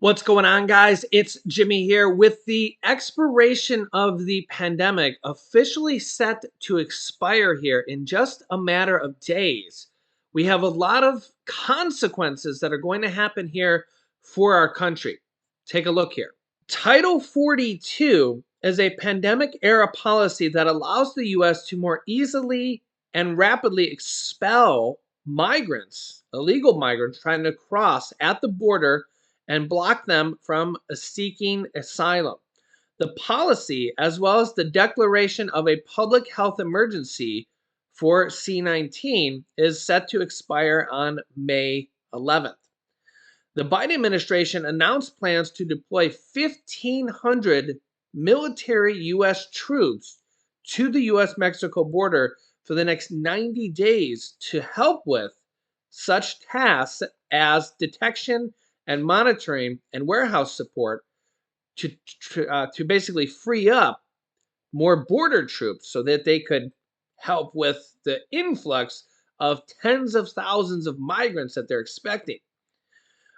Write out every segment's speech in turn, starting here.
What's going on, guys? It's Jimmy here. With the expiration of the pandemic officially set to expire here in just a matter of days, we have a lot of consequences that are going to happen here for our country. Take a look here. Title 42 is a pandemic era policy that allows the U.S. to more easily and rapidly expel migrants, illegal migrants trying to cross at the border and block them from seeking asylum. The policy, as well as the declaration of a public health emergency for C-19, is set to expire on May 11th. The Biden administration announced plans to deploy 1,500 military U.S. troops to the U.S. Mexico border for the next 90 days to help with such tasks as detection and monitoring and warehouse support to basically free up more border troops so that they could help with the influx of tens of thousands of migrants that they're expecting.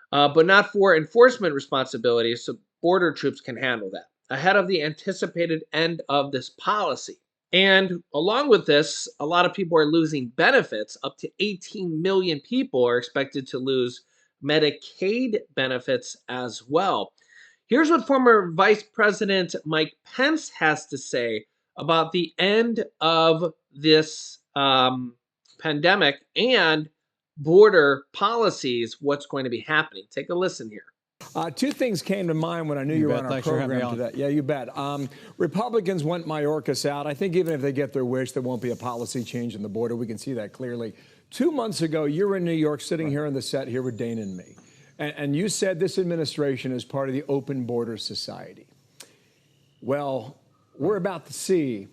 But not for enforcement responsibilities, so border troops can handle that ahead of the anticipated end of this policy. And along with this, a lot of people are losing benefits. Up to 18 million people are expected to lose Medicaid benefits as well. Here's what former Vice President Mike Pence has to say about the end of this pandemic and border policies, what's going to be happening. Take a listen here. Two things came to mind when I knew you were on our program today. Yeah, you bet. Republicans want Mayorkas out. I think even if they get their wish, there won't be a policy change in the border. We can see that clearly. 2 months ago, you were in New York sitting here on the set here with Dana and me. And you said this administration is part of the Open Borders Society. Well, we're about to see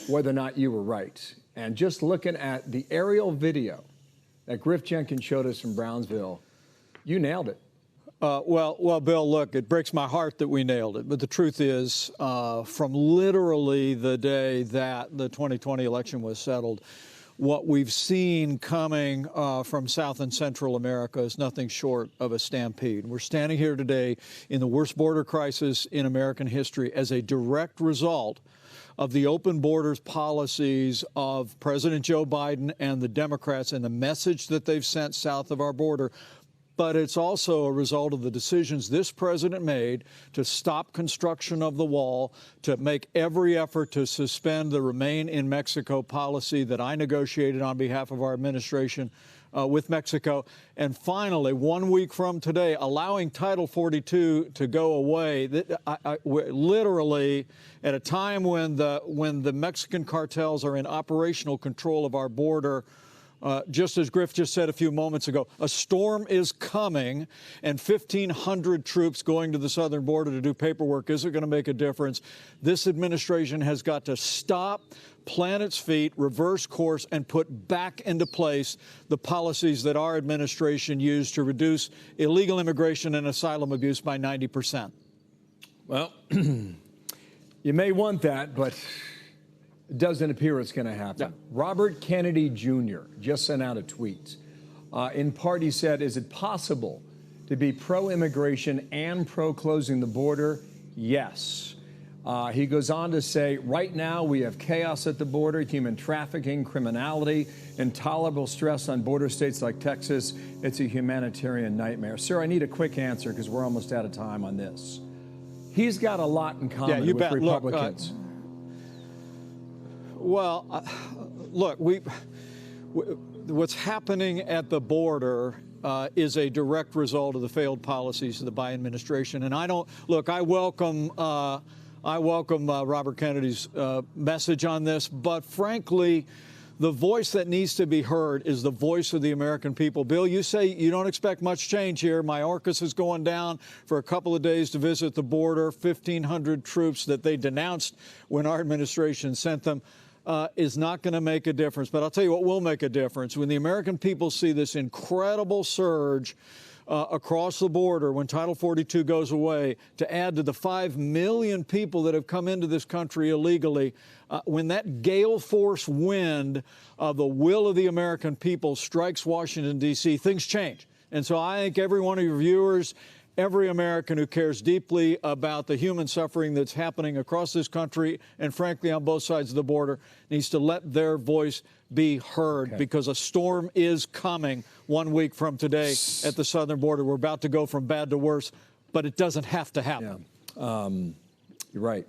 whether or not you were right. And just looking at the aerial video that Griff Jenkins showed us from Brownsville, you nailed it. Well, Bill, look, it breaks my heart that we nailed it. But the truth is, from literally the day that the 2020 election was settled, what we've seen coming from South and Central America is nothing short of a stampede. We're standing here today in the worst border crisis in American history as a direct result of the open borders policies of President Joe Biden and the Democrats and the message that they've sent south of our border. But it's also a result of the decisions this president made to stop construction of the wall, to make every effort to suspend the Remain in Mexico policy that I negotiated on behalf of our administration with Mexico. And finally, 1 week from today, allowing Title 42 to go away, literally at a time when the Mexican cartels are in operational control of our border. Just as Griff just said a few moments ago, a storm is coming, and 1,500 troops going to the southern border to do paperwork isn't going to make a difference. This administration has got to stop, plant its feet, reverse course, and put back into place the policies that our administration used to reduce illegal immigration and asylum abuse by 90%. Well, you may want that, but it doesn't appear it's going to happen. No. Robert Kennedy Jr. just sent out a tweet. In part, he said, is it possible to be pro-immigration and pro-closing the border? Yes. He goes on to say, right now we have chaos at the border, human trafficking, criminality, intolerable stress on border states like Texas. It's a humanitarian nightmare. Sir, I need a quick answer because we're almost out of time on this. He's got a lot in common with Republicans. Look, what's happening at the border is a direct result of the failed policies of the Biden administration. And I welcome Robert Kennedy's message on this, but frankly, the voice that needs to be heard is the voice of the American people. Bill, you say you don't expect much change here. Mayorkas is going down for a couple of days to visit the border. 1,500 troops that they denounced when our administration sent them is not going to make a difference. But I'll tell you what will make a difference. When the American people see this incredible surge across the border when Title 42 goes away, to add to the 5 million people that have come into this country illegally, when that gale force wind of the will of the American people strikes Washington, D.C., things change. And so I think every one of your viewers every American who cares deeply about the human suffering that's happening across this country and, frankly, on both sides of the border needs to let their voice be heard, because a storm is coming 1 week from today at the southern border. We're about to go from bad to worse, but it doesn't have to happen. You're right.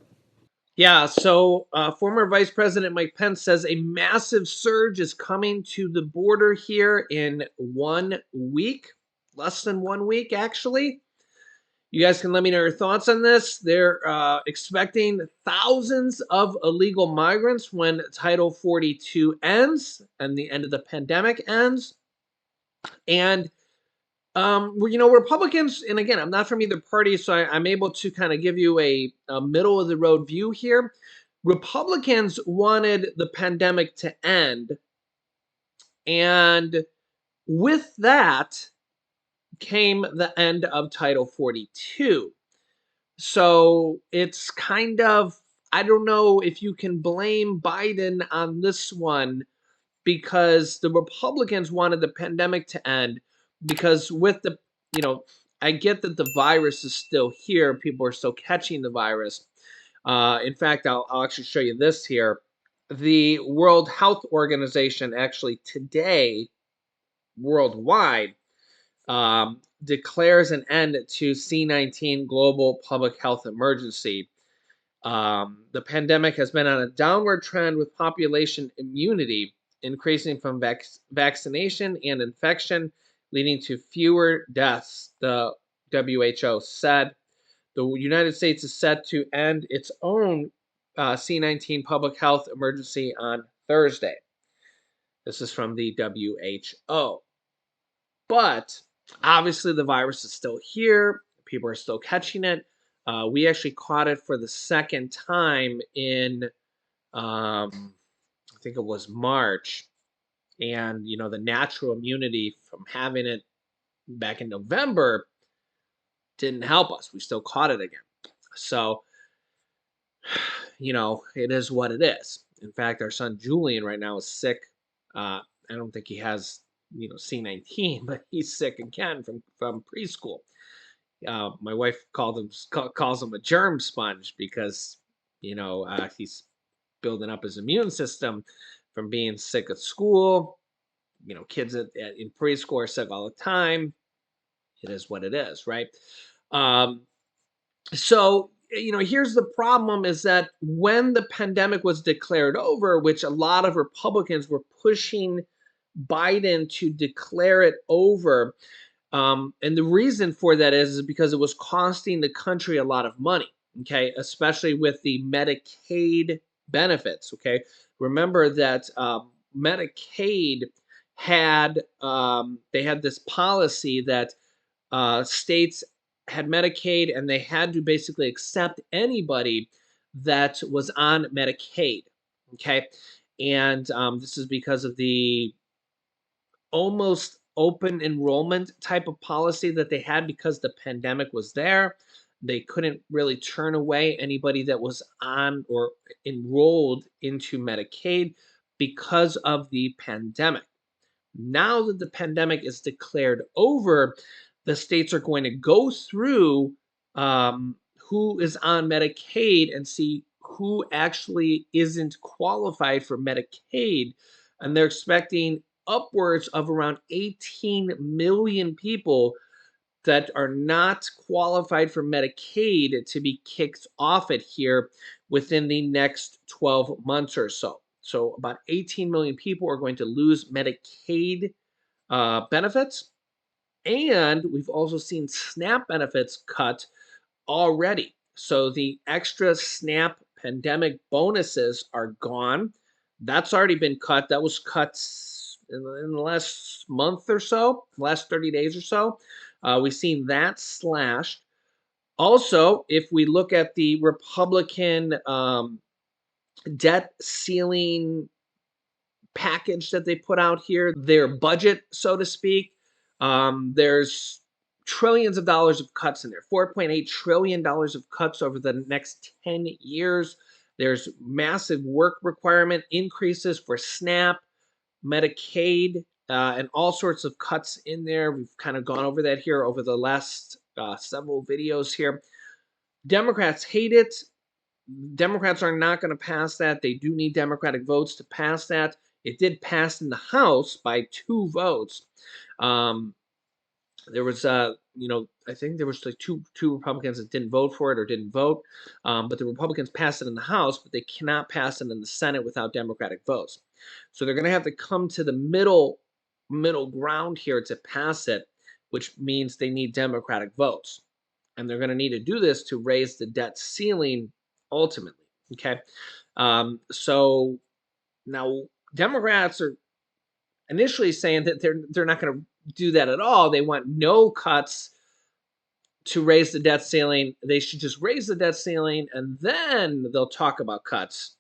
Yeah, so former Vice President Mike Pence says a massive surge is coming to the border here in 1 week, less than 1 week, actually. You guys can let me know your thoughts on this. They're expecting thousands of illegal migrants when Title 42 ends and the end of the pandemic ends. And Republicans, and again, I'm not from either party, so I'm able to kind of give you a middle of the road view here. Republicans wanted the pandemic to end, and with that came the end of Title 42. So it's kind of, I don't know if you can blame Biden on this one, because the Republicans wanted the pandemic to end, because with the, I get that the virus is still here. People are still catching the virus. In fact, I'll actually show you this here. The World Health Organization actually today, worldwide, declares an end to C-19 global public health emergency. The pandemic has been on a downward trend, with population immunity increasing from vaccination and infection, leading to fewer deaths, the WHO said. The United States is set to end its own C-19 public health emergency on Thursday. This is from the WHO. But obviously the virus is still here. People are still catching it. We actually caught it for the second time in, I think it was March. And, the natural immunity from having it back in November didn't help us. We still caught it again. So, it is what it is. In fact, our son Julian right now is sick. I don't think he has, C-19, but he's sick again from preschool. My wife calls him a germ sponge, because he's building up his immune system from being sick at school. Kids in preschool are sick all the time. It is what it is, right? So here's the problem: is that when the pandemic was declared over, which a lot of Republicans were pushing Biden to declare it over. And the reason for that is because it was costing the country a lot of money, okay, especially with the Medicaid benefits, okay? Remember that Medicaid had, they had this policy that states had Medicaid, and they had to basically accept anybody that was on Medicaid, okay? And this is because of the almost open enrollment type of policy that they had, because the pandemic was there. They couldn't really turn away anybody that was on or enrolled into Medicaid because of the pandemic. Now that the pandemic is declared over, the states are going to go through who is on Medicaid and see who actually isn't qualified for Medicaid. And they're expecting upwards of around 18 million people that are not qualified for Medicaid to be kicked off it here within the next 12 months or so. So about 18 million people are going to lose Medicaid benefits. And we've also seen SNAP benefits cut already. So the extra SNAP pandemic bonuses are gone. That's already been cut. That was cut in the last month or so, last 30 days or so. We've seen that slashed. Also, if we look at the Republican debt ceiling package that they put out here, their budget, so to speak, there's trillions of dollars of cuts in there, $4.8 trillion of cuts over the next 10 years. There's massive work requirement increases for SNAP, Medicaid, and all sorts of cuts in there. We've kind of gone over that here over the last several videos here. Democrats hate it. Democrats are not going to pass that. They do need Democratic votes to pass that. It did pass in the House by 2 votes. There was, I think there was like two Republicans that didn't vote for it or didn't vote, but the Republicans passed it in the House, but they cannot pass it in the Senate without Democratic votes. So they're going to have to come to the middle ground here to pass it, which means they need Democratic votes, and they're going to need to do this to raise the debt ceiling ultimately. Okay, so now Democrats are initially saying that they're not going to do that at all. They want no cuts to raise the debt ceiling. They should just raise the debt ceiling and then they'll talk about cuts.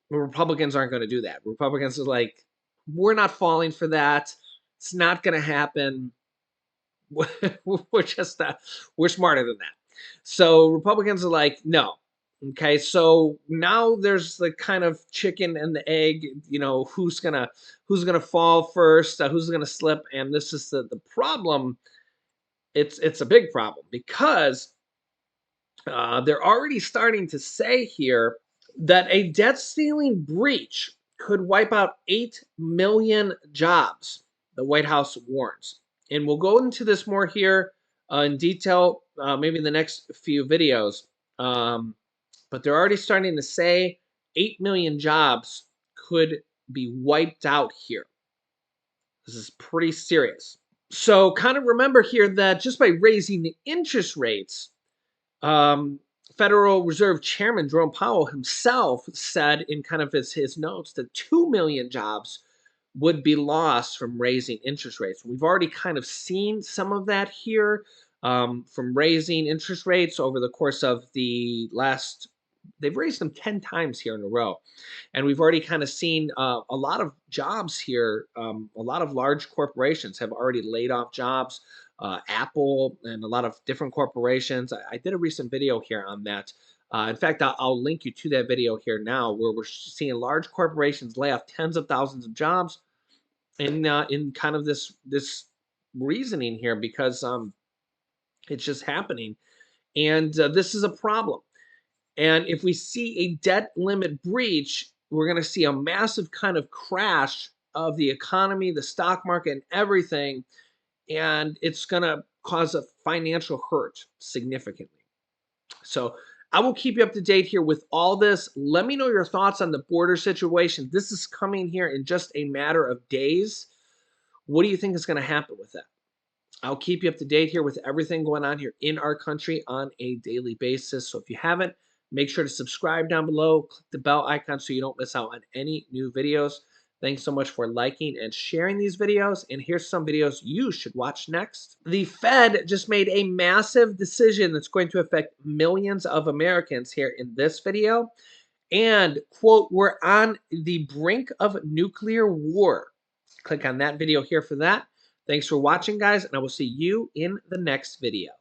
The Republicans aren't going to do that. Republicans are like, we're not falling for that. It's not going to happen. We're just we're smarter than that. So Republicans are like, no. Okay, so now there's the kind of chicken and the egg, who's gonna fall first, who's gonna slip, and this is the problem. It's a big problem because they're already starting to say here that a debt ceiling breach could wipe out 8 million jobs. The White House warns, and we'll go into this more here in detail, maybe in the next few videos. But they're already starting to say 8 million jobs could be wiped out here. This is pretty serious. So kind of remember here that just by raising the interest rates, Federal Reserve Chairman Jerome Powell himself said in kind of his notes that 2 million jobs would be lost from raising interest rates. We've already kind of seen some of that here from raising interest rates over the course of the last. They've raised them 10 times here in a row. And we've already kind of seen a lot of jobs here. A lot of large corporations have already laid off jobs. Apple and a lot of different corporations. I did a recent video here on that. In fact, I'll link you to that video here now where we're seeing large corporations lay off tens of thousands of jobs in kind of this reasoning here because it's just happening. And this is a problem. And if we see a debt limit breach, we're going to see a massive kind of crash of the economy, the stock market, and everything. And it's going to cause a financial hurt significantly. So I will keep you up to date here with all this. Let me know your thoughts on the border situation. This is coming here in just a matter of days. What do you think is going to happen with that? I'll keep you up to date here with everything going on here in our country on a daily basis. So if you haven't, make sure to subscribe down below. Click the bell icon so you don't miss out on any new videos. Thanks so much for liking and sharing these videos. And here's some videos you should watch next. The Fed just made a massive decision that's going to affect millions of Americans here in this video. And, quote, we're on the brink of nuclear war. Click on that video here for that. Thanks for watching, guys, and I will see you in the next video.